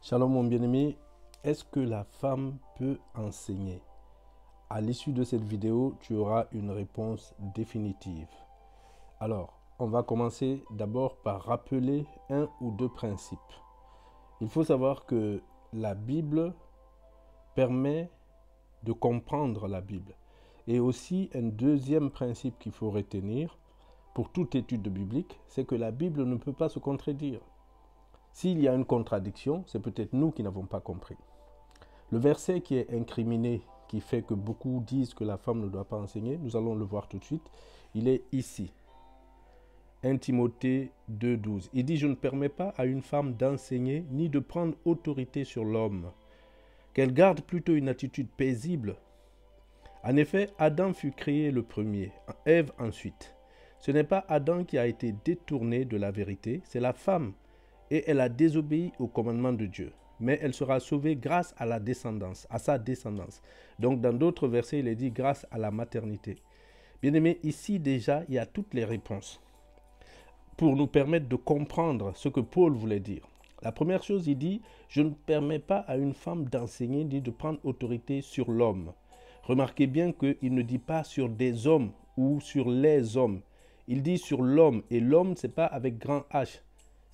Shalom mon bien-aimé, est-ce que la femme peut enseigner? À l'issue de cette vidéo, tu auras une réponse définitive. Alors, on va commencer d'abord par rappeler un ou deux principes. Il faut savoir que la Bible permet de comprendre la Bible. Et aussi, un deuxième principe qu'il faut retenir pour toute étude biblique, c'est que la Bible ne peut pas se contredire. S'il y a une contradiction, c'est peut-être nous qui n'avons pas compris. Le verset qui est incriminé, qui fait que beaucoup disent que la femme ne doit pas enseigner, nous allons le voir tout de suite, il est ici. 1 Timothée 2,12. Il dit « Je ne permets pas à une femme d'enseigner ni de prendre autorité sur l'homme, qu'elle garde plutôt une attitude paisible. En effet, Adam fut créé le premier, Ève ensuite. Ce n'est pas Adam qui a été détourné de la vérité, c'est la femme. Et elle a désobéi au commandement de Dieu. Mais elle sera sauvée grâce à la descendance, à sa descendance. Donc dans d'autres versets, il est dit grâce à la maternité. Bien-aimés, ici déjà, il y a toutes les réponses pour nous permettre de comprendre ce que Paul voulait dire. La première chose, il dit, je ne permets pas à une femme d'enseigner ni de prendre autorité sur l'homme. Remarquez bien qu'il ne dit pas sur des hommes ou sur les hommes. Il dit sur l'homme. Et l'homme, ce n'est pas avec grand H.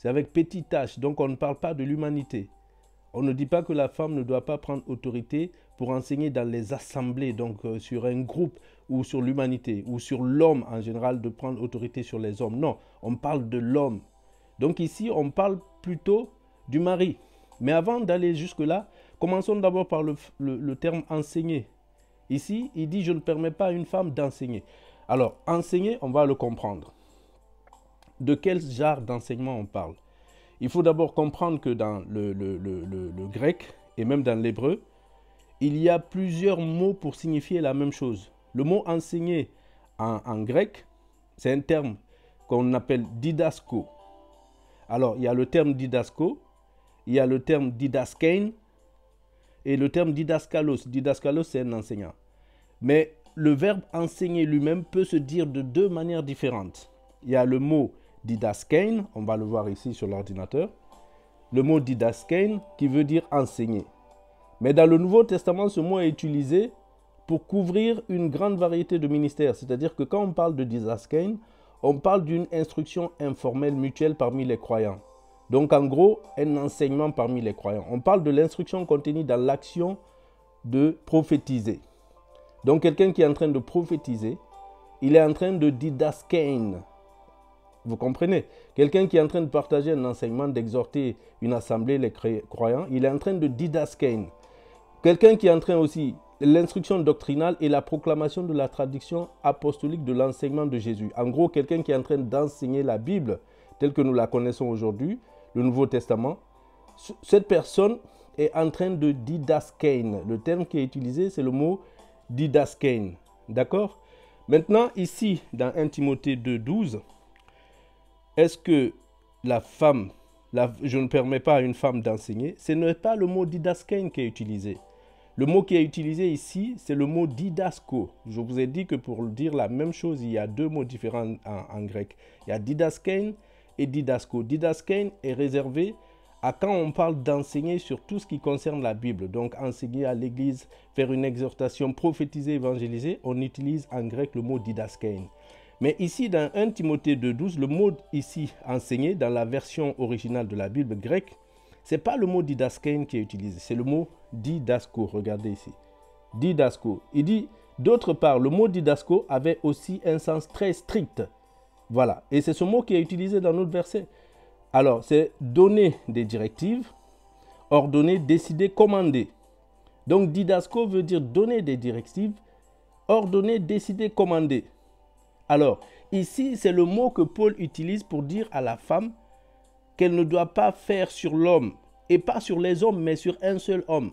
C'est avec petit h, donc on ne parle pas de l'humanité. On ne dit pas que la femme ne doit pas prendre autorité pour enseigner dans les assemblées, donc sur un groupe ou sur l'humanité, ou sur l'homme en général de prendre autorité sur les hommes. Non, on parle de l'homme. Donc ici, on parle plutôt du mari. Mais avant d'aller jusque-là, commençons d'abord par le terme enseigner. Ici, il dit « Je ne permets pas à une femme d'enseigner ». Alors, enseigner, on va le comprendre. De quel genre d'enseignement on parle? Il faut d'abord comprendre que dans le grec et même dans l'hébreu, il y a plusieurs mots pour signifier la même chose. Le mot enseigner en grec, c'est un terme qu'on appelle didasko. Alors, il y a le terme didasko, il y a le terme didaskein et le terme didaskalos. Didaskalos, c'est un enseignant. Mais le verbe enseigner lui-même peut se dire de deux manières différentes. Il y a le mot didaskein, on va le voir ici sur l'ordinateur. Le mot didaskein qui veut dire enseigner. Mais dans le Nouveau Testament, ce mot est utilisé pour couvrir une grande variété de ministères. C'est-à-dire que quand on parle de didaskein, on parle d'une instruction informelle mutuelle parmi les croyants. Donc en gros, un enseignement parmi les croyants. On parle de l'instruction contenue dans l'action de prophétiser. Donc quelqu'un qui est en train de prophétiser, il est en train de didaskein. Vous comprenez? Quelqu'un qui est en train de partager un enseignement, d'exhorter une assemblée, les croyants, il est en train de didaskein. Quelqu'un qui est en train aussi, l'instruction doctrinale et la proclamation de la tradition apostolique de l'enseignement de Jésus. En gros, quelqu'un qui est en train d'enseigner la Bible, telle que nous la connaissons aujourd'hui, le Nouveau Testament, cette personne est en train de didaskein. Le terme qui est utilisé, c'est le mot didaskein. D'accord? Maintenant, ici, dans 1 Timothée 2,12, est-ce que la femme, je ne permets pas à une femme d'enseigner, ce n'est pas le mot didaskein qui est utilisé. Le mot qui est utilisé ici, c'est le mot didasko. Je vous ai dit que pour dire la même chose, il y a deux mots différents en grec. Il y a didaskein et didasko. Didaskein est réservé à quand on parle d'enseigner sur tout ce qui concerne la Bible. Donc enseigner à l'église, faire une exhortation, prophétiser, évangéliser, on utilise en grec le mot didaskein. Mais ici, dans 1 Timothée 2,12, le mot ici enseigné dans la version originale de la Bible grecque, ce n'est pas le mot didaskein qui est utilisé, c'est le mot didasko. Regardez ici. Didasko. Il dit, d'autre part, le mot didasko avait aussi un sens très strict. Voilà. Et c'est ce mot qui est utilisé dans notre verset. Alors, c'est donner des directives, ordonner, décider, commander. Donc, didasko veut dire donner des directives, ordonner, décider, commander. Alors, ici, c'est le mot que Paul utilise pour dire à la femme qu'elle ne doit pas faire sur l'homme, et pas sur les hommes, mais sur un seul homme.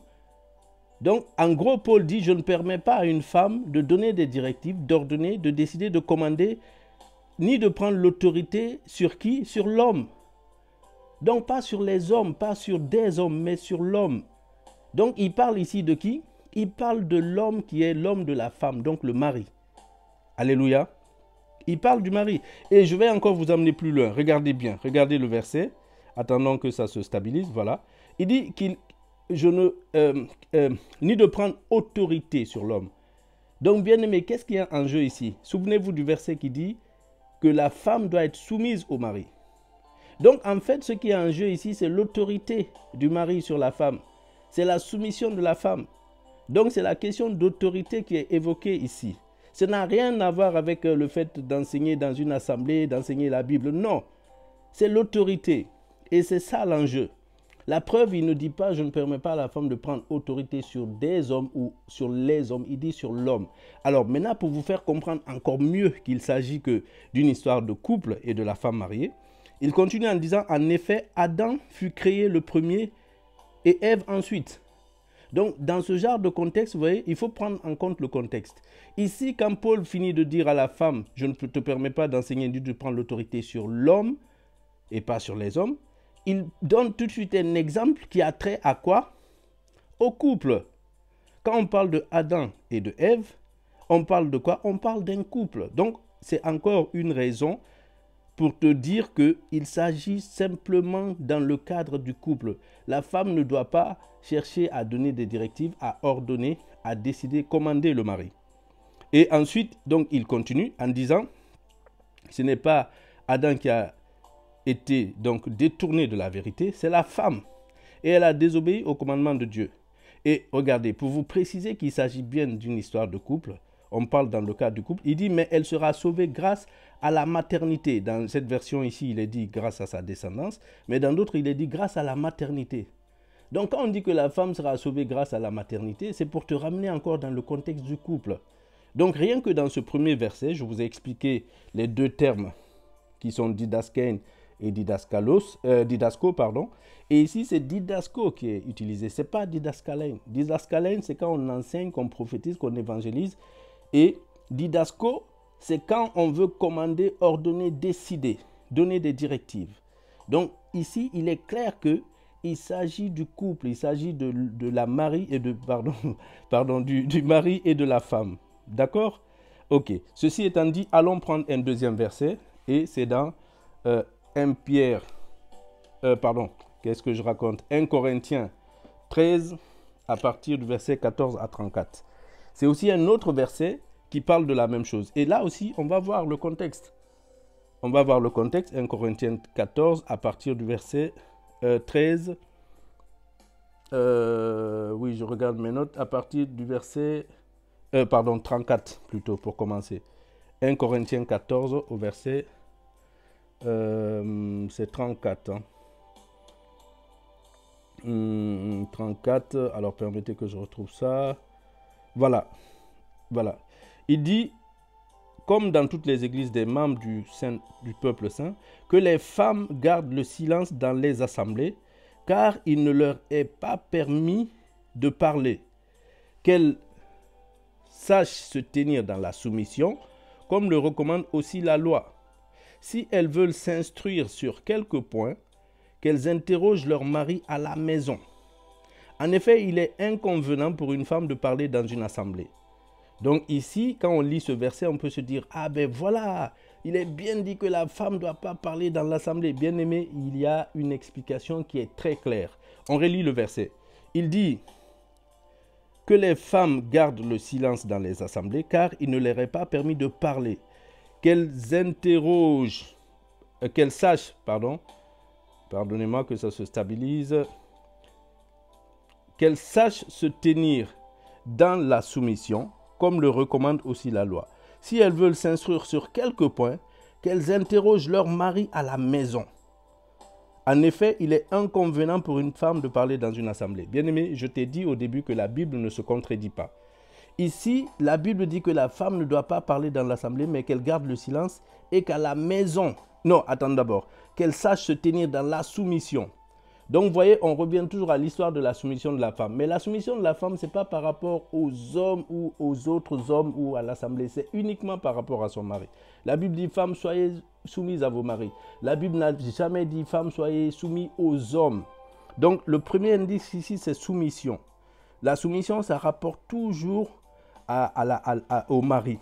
Donc, en gros, Paul dit, je ne permets pas à une femme de donner des directives, d'ordonner, de décider, de commander, ni de prendre l'autorité sur qui? Sur l'homme. Donc, pas sur les hommes, pas sur des hommes, mais sur l'homme. Donc, il parle ici de qui? Il parle de l'homme qui est l'homme de la femme, donc le mari. Alléluia. Il parle du mari. Et je vais encore vous amener plus loin. Regardez bien. Regardez le verset. Attendons que ça se stabilise. Voilà. Il dit qu'il je ne ni de prendre autorité sur l'homme. Donc, bien aimé, qu'est-ce qu'il y a en jeu ici? Souvenez-vous du verset qui dit que la femme doit être soumise au mari. Donc, en fait, ce qui est en jeu ici, c'est l'autorité du mari sur la femme. C'est la soumission de la femme. Donc, c'est la question d'autorité qui est évoquée ici. Ça n'a rien à voir avec le fait d'enseigner dans une assemblée, d'enseigner la Bible. Non, c'est l'autorité. Et c'est ça l'enjeu. La preuve, il ne dit pas, je ne permets pas à la femme de prendre autorité sur des hommes ou sur les hommes. Il dit sur l'homme. Alors maintenant, pour vous faire comprendre encore mieux qu'il s'agit que d'une histoire de couple et de la femme mariée, il continue en disant, en effet, Adam fut créé le premier et Ève ensuite. Donc, dans ce genre de contexte, vous voyez, il faut prendre en compte le contexte. Ici, quand Paul finit de dire à la femme, je ne te permets pas d'enseigner ni de prendre l'autorité sur l'homme et pas sur les hommes, il donne tout de suite un exemple qui a trait à quoi? Au couple. Quand on parle de Adam et de Ève, on parle de quoi? On parle d'un couple. Donc, c'est encore une raison pour te dire qu'il s'agit simplement dans le cadre du couple. La femme ne doit pas chercher à donner des directives, à ordonner, à décider, commander le mari. Et ensuite, donc, il continue en disant, ce n'est pas Adam qui a été donc détourné de la vérité, c'est la femme. Et elle a désobéi au commandement de Dieu. Et regardez, pour vous préciser qu'il s'agit bien d'une histoire de couple, on parle dans le cadre du couple, il dit, mais elle sera sauvée grâce à la maternité. Dans cette version ici, il est dit grâce à sa descendance, mais dans d'autres, il est dit grâce à la maternité. Donc quand on dit que la femme sera sauvée grâce à la maternité, c'est pour te ramener encore dans le contexte du couple. Donc rien que dans ce premier verset, je vous ai expliqué les deux termes qui sont didaskein et didasco, pardon. Et ici, c'est didasco qui est utilisé, ce n'est pas didascalein. Didascalein, c'est quand on enseigne, qu'on prophétise, qu'on évangélise. Et didasco, c'est quand on veut commander, ordonner, décider, donner des directives. Donc ici, il est clair que il s'agit du couple, il s'agit de la mari et de, du mari et de la femme. D'accord? Ok. Ceci étant dit, allons prendre un deuxième verset et c'est dans 1 Corinthiens 13 à partir du verset 14 à 34. C'est aussi un autre verset qui parle de la même chose. Et là aussi, on va voir le contexte. On va voir le contexte, 1 Corinthiens 14 à partir du verset 13. Oui, je regarde mes notes. À partir du verset 34 plutôt pour commencer. 1 Corinthiens 14 au verset c'est 34. Hein. 34. Alors permettez que je retrouve ça. Voilà. Voilà. Il dit, comme dans toutes les églises des membres du peuple saint, que les femmes gardent le silence dans les assemblées, car il ne leur est pas permis de parler, qu'elles sachent se tenir dans la soumission, comme le recommande aussi la loi. Si elles veulent s'instruire sur quelques points, qu'elles interrogent leur mari à la maison. En effet, il est inconvenant pour une femme de parler dans une assemblée. Donc ici, quand on lit ce verset, on peut se dire, ah ben voilà, il est bien dit que la femme ne doit pas parler dans l'assemblée. Bien aimé, il y a une explication qui est très claire. On relit le verset. Il dit que les femmes gardent le silence dans les assemblées, car il ne leur est pas permis de parler. Qu'elles sachent, pardonnez-moi que ça se stabilise, qu'elles sachent se tenir dans la soumission, comme le recommande aussi la loi. Si elles veulent s'instruire sur quelques points, qu'elles interrogent leur mari à la maison. En effet, il est inconvénient pour une femme de parler dans une assemblée. Bien-aimé, je t'ai dit au début que la Bible ne se contredit pas. Ici, la Bible dit que la femme ne doit pas parler dans l'assemblée, mais qu'elle garde le silence et qu'à la maison, non, attends d'abord, qu'elle sache se tenir dans la soumission. Donc, vous voyez, on revient toujours à l'histoire de la soumission de la femme. Mais la soumission de la femme, ce n'est pas par rapport aux hommes ou aux autres hommes ou à l'assemblée. C'est uniquement par rapport à son mari. La Bible dit, femmes, soyez soumises à vos maris. La Bible n'a jamais dit, femmes, soyez soumises aux hommes. Donc, le premier indice ici, c'est soumission. La soumission, ça rapporte toujours au mari.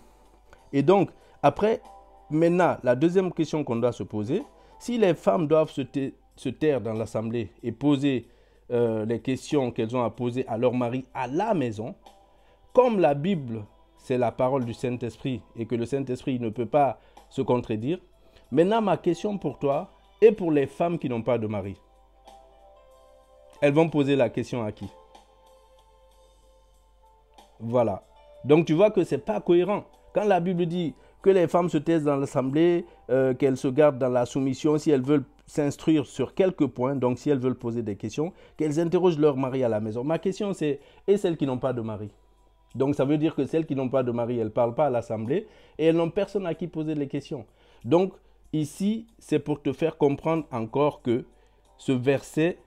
Et donc, après, maintenant, la deuxième question qu'on doit se poser, si les femmes doivent se taire dans l'assemblée et poser les questions qu'elles ont à poser à leur mari à la maison, comme la Bible, c'est la parole du Saint-Esprit et que le Saint-Esprit ne peut pas se contredire, maintenant ma question pour toi et pour les femmes qui n'ont pas de mari, elles vont poser la question à qui? Voilà. Donc tu vois que ce n'est pas cohérent. Quand la Bible dit que les femmes se taisent dans l'assemblée, qu'elles se gardent dans la soumission si elles veulent s'instruire sur quelques points, donc si elles veulent poser des questions, qu'elles interrogent leur mari à la maison. Ma question c'est, et celles qui n'ont pas de mari? Donc ça veut dire que celles qui n'ont pas de mari, elles ne parlent pas à l'assemblée et elles n'ont personne à qui poser les questions. Donc ici, c'est pour te faire comprendre encore que ce verset,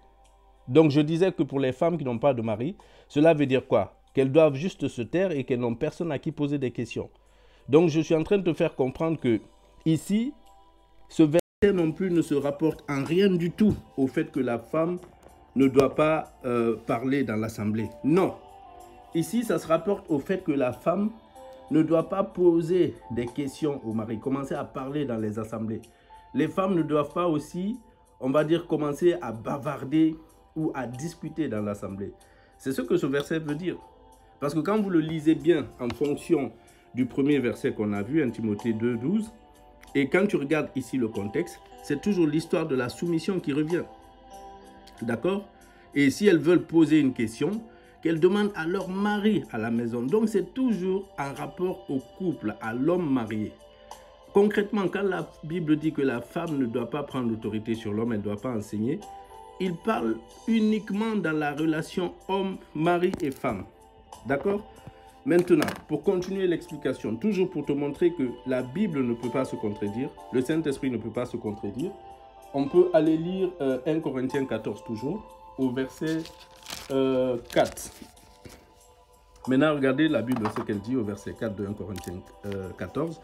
donc je disais que pour les femmes qui n'ont pas de mari, cela veut dire quoi? Qu'elles doivent juste se taire et qu'elles n'ont personne à qui poser des questions. Donc je suis en train de te faire comprendre que ici, ce verset non plus ne se rapporte en rien du tout au fait que la femme ne doit pas parler dans l'assemblée. Non. Ici, ça se rapporte au fait que la femme ne doit pas poser des questions au mari, commencer à parler dans les assemblées. Les femmes ne doivent pas aussi, on va dire, commencer à bavarder ou à discuter dans l'assemblée. C'est ce que ce verset veut dire. Parce que quand vous le lisez bien en fonction du premier verset qu'on a vu, 1 Timothée 2, 12, et quand tu regardes ici le contexte, c'est toujours l'histoire de la soumission qui revient. D'accord? Et si elles veulent poser une question, qu'elles demandent à leur mari à la maison. Donc c'est toujours en rapport au couple, à l'homme marié. Concrètement, quand la Bible dit que la femme ne doit pas prendre l'autorité sur l'homme, elle ne doit pas enseigner, il parle uniquement dans la relation homme, mari et femme. D'accord? Maintenant, pour continuer l'explication, toujours pour te montrer que la Bible ne peut pas se contredire, le Saint-Esprit ne peut pas se contredire, on peut aller lire 1 Corinthiens 14 toujours, au verset 4. Maintenant, regardez la Bible, ce qu'elle dit au verset 4 de 1 Corinthiens 14.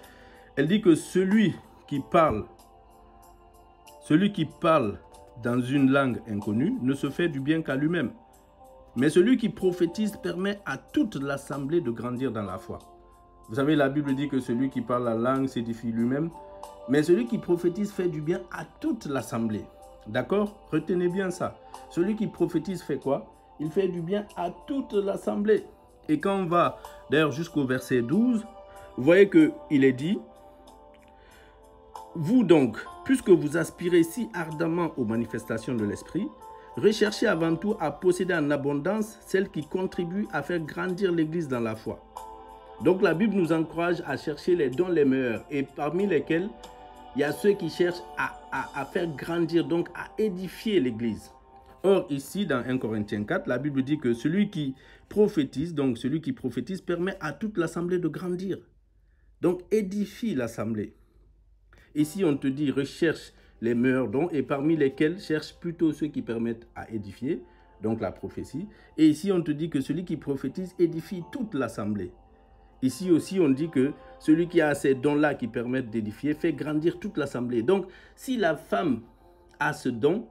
Elle dit que celui qui parle dans une langue inconnue ne se fait du bien qu'à lui-même. Mais celui qui prophétise permet à toute l'assemblée de grandir dans la foi. Vous savez, la Bible dit que celui qui parle la langue s'édifie lui-même. Mais celui qui prophétise fait du bien à toute l'assemblée. D'accord? Retenez bien ça. Celui qui prophétise fait quoi? Il fait du bien à toute l'assemblée. Et quand on va d'ailleurs jusqu'au verset 12, vous voyez qu'il est dit: vous donc, puisque vous aspirez si ardemment aux manifestations de l'Esprit, recherchez avant tout à posséder en abondance celles qui contribuent à faire grandir l'Église dans la foi. Donc la Bible nous encourage à chercher les dons les meilleurs, et parmi lesquels il y a ceux qui cherchent à faire grandir, donc à édifier l'Église. Or ici dans 1 Corinthiens 4, la Bible dit que celui qui prophétise, permet à toute l'assemblée de grandir. Donc édifie l'assemblée. Ici on te dit recherche les meilleurs dons, et parmi lesquels cherche plutôt ceux qui permettent à édifier, donc la prophétie. Et ici on te dit que celui qui prophétise édifie toute l'assemblée. Ici aussi on dit que celui qui a ces dons-là qui permettent d'édifier fait grandir toute l'assemblée. Donc si la femme a ce don,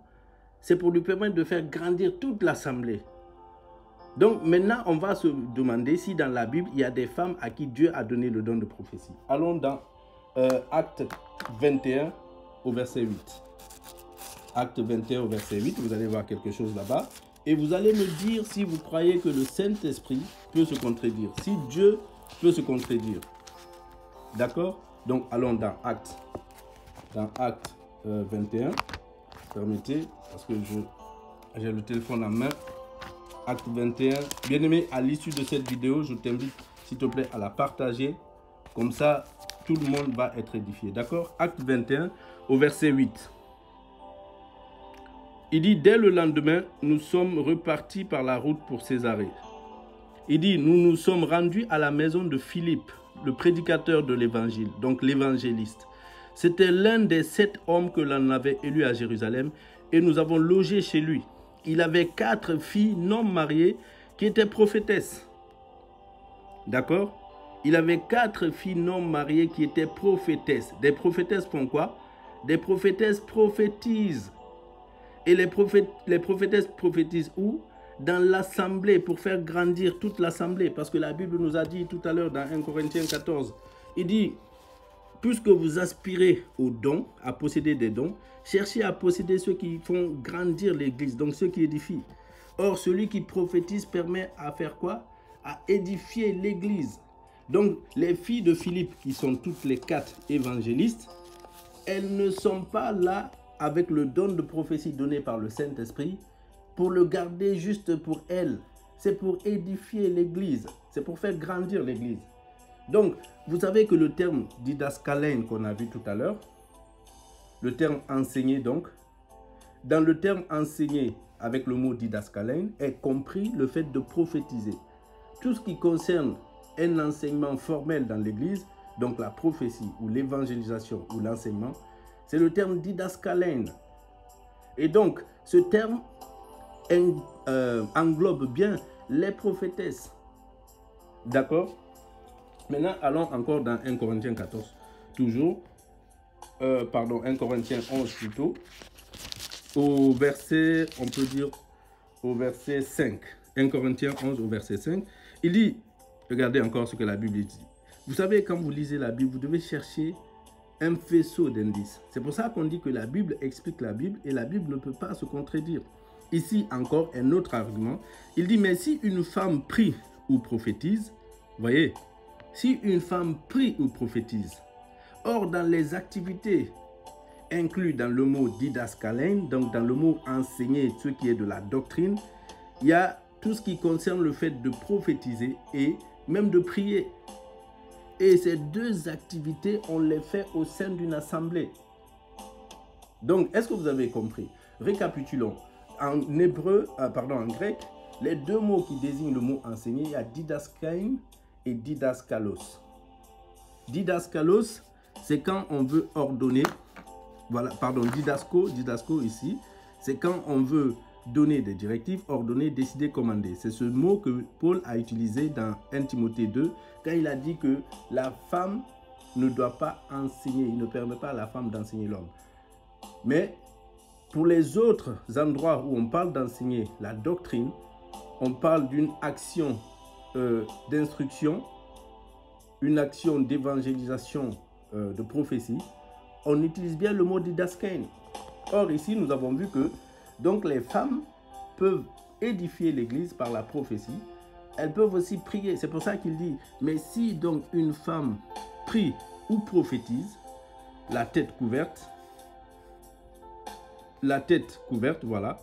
c'est pour lui permettre de faire grandir toute l'assemblée. Donc maintenant on va se demander si dans la Bible il y a des femmes à qui Dieu a donné le don de prophétie. Allons dans Acte 21 au verset 8. Acte 21 au verset 8, vous allez voir quelque chose là-bas. Et vous allez me dire si vous croyez que le Saint-Esprit peut se contredire. Si Dieu peut se contredire. D'accord? Donc allons dans Acte 21. Permettez, parce que j'ai le téléphone en main. Acte 21. Bien-aimé, à l'issue de cette vidéo, je t'invite, s'il te plaît, à la partager. Comme ça, tout le monde va être édifié. D'accord? Acte 21 au verset 8. Il dit, dès le lendemain, nous sommes repartis par la route pour Césarée. Il dit, nous nous sommes rendus à la maison de Philippe, le prédicateur de l'évangile, donc l'évangéliste. C'était l'un des 7 hommes que l'on avait élus à Jérusalem, et nous avons logé chez lui. Il avait 4 filles non mariées qui étaient prophétesses. D'accord? Il avait 4 filles non mariées qui étaient prophétesses. Des prophétesses font quoi? Des prophétesses prophétisent. Et les prophétesses prophétisent où? Dans l'assemblée, pour faire grandir toute l'assemblée. Parce que la Bible nous a dit tout à l'heure dans 1 Corinthiens 14, il dit, puisque vous aspirez aux dons, à posséder des dons, cherchez à posséder ceux qui font grandir l'Église, donc ceux qui édifient. Or, celui qui prophétise permet à faire quoi? À édifier l'Église. Donc, les filles de Philippe, qui sont toutes les 4 évangélistes, elles ne sont pas là avec le don de prophétie donné par le Saint-Esprit pour le garder juste pour elles. C'est pour édifier l'Église. C'est pour faire grandir l'Église. Donc, vous savez que le terme didascalein qu'on a vu tout à l'heure, le terme enseigner donc, dans le terme enseigner avec le mot didascalein est compris le fait de prophétiser. Tout ce qui concerne un enseignement formel dans l'Église, donc la prophétie ou l'évangélisation ou l'enseignement, c'est le terme didascalein. Et donc, ce terme englobe bien les prophétesses. D'accord? Maintenant, allons encore dans 1 Corinthiens 14, toujours, 1 Corinthiens 11 plutôt, au verset, on peut dire, au verset 5. 1 Corinthiens 11 au verset 5, il dit, regardez encore ce que la Bible dit. Vous savez, quand vous lisez la Bible, vous devez chercher un faisceau d'indices. C'est pour ça qu'on dit que la Bible explique la Bible et la Bible ne peut pas se contredire. Ici encore, un autre argument. Il dit, mais si une femme prie ou prophétise, voyez, si une femme prie ou prophétise, or dans les activités inclus dans le mot didascalein, donc dans le mot enseigner, ce qui est de la doctrine, il y a tout ce qui concerne le fait de prophétiser et même de prier. Et ces deux activités, on les fait au sein d'une assemblée. Donc, est-ce que vous avez compris? Récapitulons. En hébreu, en grec, les deux mots qui désignent le mot enseigner, il y a didaskain et didaskalos. Didaskalos, c'est quand on veut ordonner, voilà, pardon, didasco ici, c'est quand on veut donner des directives, ordonner, décider, commander. C'est ce mot que Paul a utilisé dans 1 Timothée 2, quand il a dit que la femme ne doit pas enseigner, il ne permet pas à la femme d'enseigner l'homme. Mais pour les autres endroits où on parle d'enseigner la doctrine, on parle d'une action d'instruction, une action d'évangélisation, de prophétie, on utilise bien le mot didaskein. Or ici, nous avons vu que donc les femmes peuvent édifier l'Église par la prophétie. Elles peuvent aussi prier. C'est pour ça qu'il dit, mais si donc une femme prie ou prophétise, la tête couverte, voilà.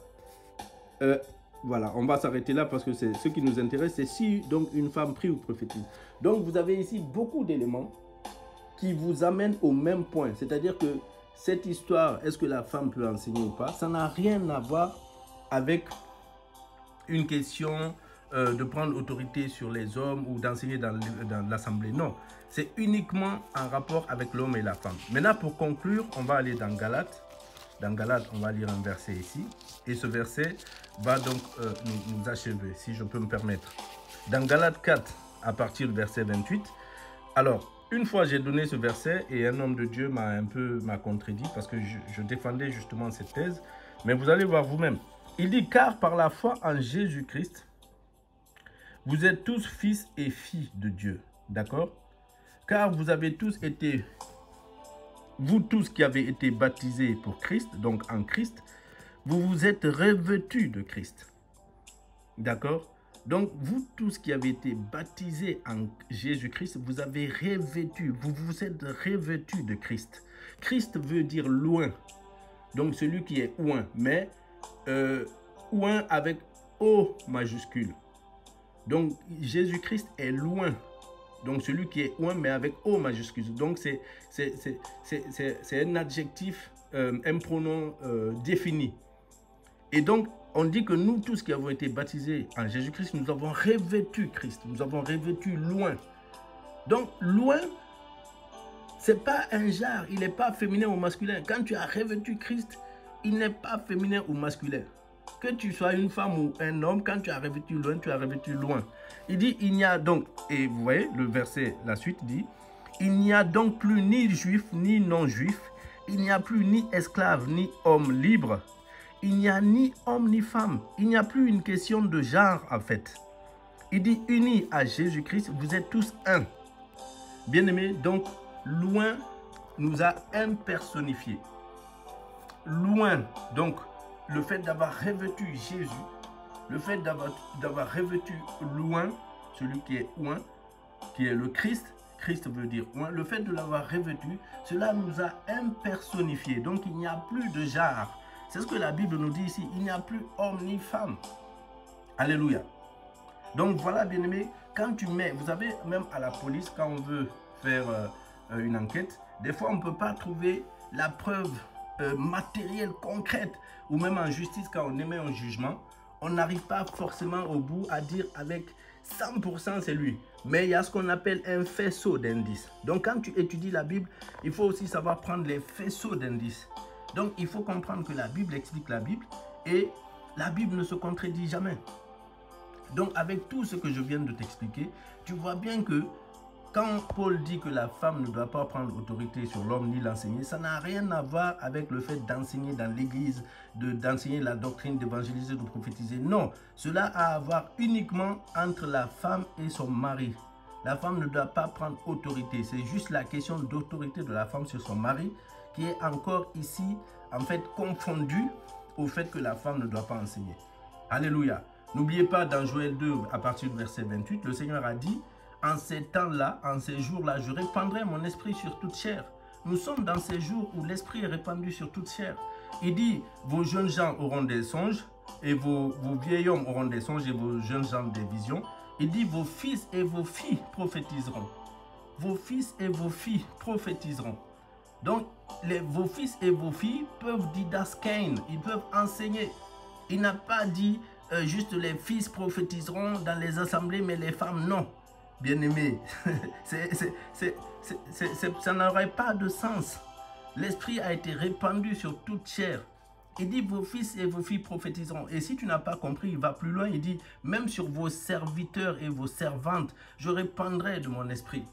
Voilà, on va s'arrêter là parce que c'est ce qui nous intéresse, c'est si donc une femme prie ou prophétise. Donc vous avez ici beaucoup d'éléments qui vous amènent au même point. C'est-à-dire que cette histoire, est-ce que la femme peut enseigner ou pas, ça n'a rien à voir avec une question de prendre autorité sur les hommes ou d'enseigner dans l'assemblée. Non, c'est uniquement en rapport avec l'homme et la femme. Maintenant, pour conclure, on va aller dans Galates. Dans Galates, on va lire un verset ici. Et ce verset va donc nous achever, si je peux me permettre. Dans Galates 4, à partir du verset 28. Alors, une fois j'ai donné ce verset et un homme de Dieu m'a contredit parce que je défendais justement cette thèse. Mais vous allez voir vous-même. Il dit, car par la foi en Jésus-Christ, vous êtes tous fils et filles de Dieu. D'accord? Car vous avez tous été... Vous tous qui avez été baptisés pour Christ, donc en Christ, vous vous êtes revêtus de Christ. D'accord? Donc, vous tous qui avez été baptisés en Jésus-Christ, vous avez revêtu, vous vous êtes revêtus de Christ. Christ veut dire loin. Donc, celui qui est oint, mais oint avec O majuscule. Donc, Jésus-Christ est loin. Donc, celui qui est oint, mais avec O majuscule. Donc, c'est un adjectif, un pronom défini. Et donc, on dit que nous tous qui avons été baptisés en Jésus-Christ, nous avons revêtu Christ. Nous avons revêtu loin. Donc, loin, ce n'est pas un genre. Il n'est pas féminin ou masculin. Quand tu as revêtu Christ, il n'est pas féminin ou masculin. Que tu sois une femme ou un homme, quand tu as revêtu loin, tu as revêtu loin. Il dit, il n'y a donc, et vous voyez, le verset, la suite dit, il n'y a donc plus ni juif ni non-juif, il n'y a plus ni esclave ni homme libre, il n'y a ni homme ni femme, il n'y a plus une question de genre en fait. Il dit, unis à Jésus-Christ, vous êtes tous un. Bien-aimés, donc, loin nous a impersonnifiés. Loin, donc, le fait d'avoir revêtu Jésus le fait d'avoir revêtu loin, celui qui est loin, qui est le Christ, Christ veut dire loin, le fait de l'avoir revêtu, cela nous a impersonnifié. Donc il n'y a plus de genre. C'est ce que la Bible nous dit ici, il n'y a plus homme ni femme. Alléluia. Donc voilà, bien-aimés, quand tu mets, vous savez, même à la police, quand on veut faire une enquête, des fois on ne peut pas trouver la preuve matérielle, concrète, ou même en justice, quand on émet un jugement, on n'arrive pas forcément au bout à dire avec 100% c'est lui. Mais il y a ce qu'on appelle un faisceau d'indices. Donc quand tu étudies la Bible, il faut aussi savoir prendre les faisceaux d'indices. Donc il faut comprendre que la Bible explique la Bible et la Bible ne se contredit jamais. Donc avec tout ce que je viens de t'expliquer, tu vois bien que quand Paul dit que la femme ne doit pas prendre autorité sur l'homme ni l'enseigner, ça n'a rien à voir avec le fait d'enseigner dans l'église, d'enseigner la doctrine, d'évangéliser, de prophétiser. Non, cela a à voir uniquement entre la femme et son mari. La femme ne doit pas prendre autorité. C'est juste la question d'autorité de la femme sur son mari qui est encore ici, en fait, confondue au fait que la femme ne doit pas enseigner. Alléluia. N'oubliez pas, dans Joël 2, à partir du verset 28, le Seigneur a dit: en ces temps-là, en ces jours-là, je répandrai mon esprit sur toute chair. Nous sommes dans ces jours où l'esprit est répandu sur toute chair. Il dit, vos jeunes gens auront des songes, et vos vieils hommes auront des songes, et vos jeunes gens des visions. Il dit, vos fils et vos filles prophétiseront. Vos fils et vos filles prophétiseront. Donc, vos fils et vos filles peuvent didaskein, ils peuvent enseigner. Il n'a pas dit, juste les fils prophétiseront dans les assemblées, mais les femmes, non. Bien-aimé, ça n'aurait pas de sens. L'esprit a été répandu sur toute chair. Il dit, vos fils et vos filles prophétiseront. Et si tu n'as pas compris, il va plus loin. Il dit, même sur vos serviteurs et vos servantes, je répandrai de mon esprit.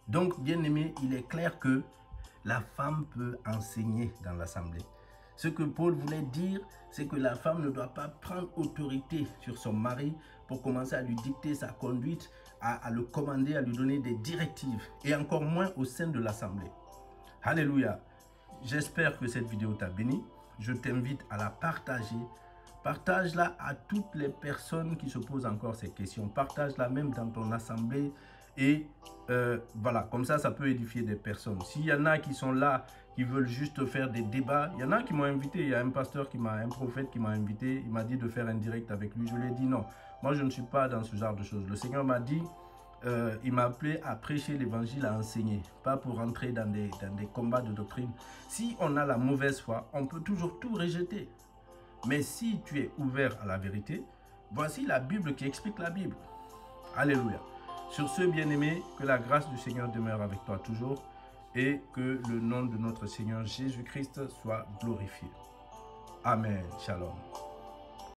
Donc, bien-aimé, il est clair que la femme peut enseigner dans l'assemblée. Ce que Paul voulait dire, c'est que la femme ne doit pas prendre autorité sur son mari pour commencer à lui dicter sa conduite, à le commander, à lui donner des directives, et encore moins au sein de l'assemblée. Alléluia. J'espère que cette vidéo t'a béni. Je t'invite à la partager. Partage-la à toutes les personnes qui se posent encore ces questions. Partage-la même dans ton assemblée. Et voilà, comme ça peut édifier des personnes. S'il y en a qui sont là, qui veulent juste faire des débats, il y en a qui m'ont invité. Il y a un pasteur, un prophète qui m'a invité. Il m'a dit de faire un direct avec lui. Je lui ai dit non. Moi, je ne suis pas dans ce genre de choses. Le Seigneur m'a dit, il m'a appelé à prêcher l'évangile, à enseigner. Pas pour rentrer dans des combats de doctrine. Si on a la mauvaise foi, on peut toujours tout rejeter. Mais si tu es ouvert à la vérité, voici la Bible qui explique la Bible. Alléluia. Sur ce, bien-aimé, que la grâce du Seigneur demeure avec toi toujours et que le nom de notre Seigneur Jésus-Christ soit glorifié. Amen. Shalom.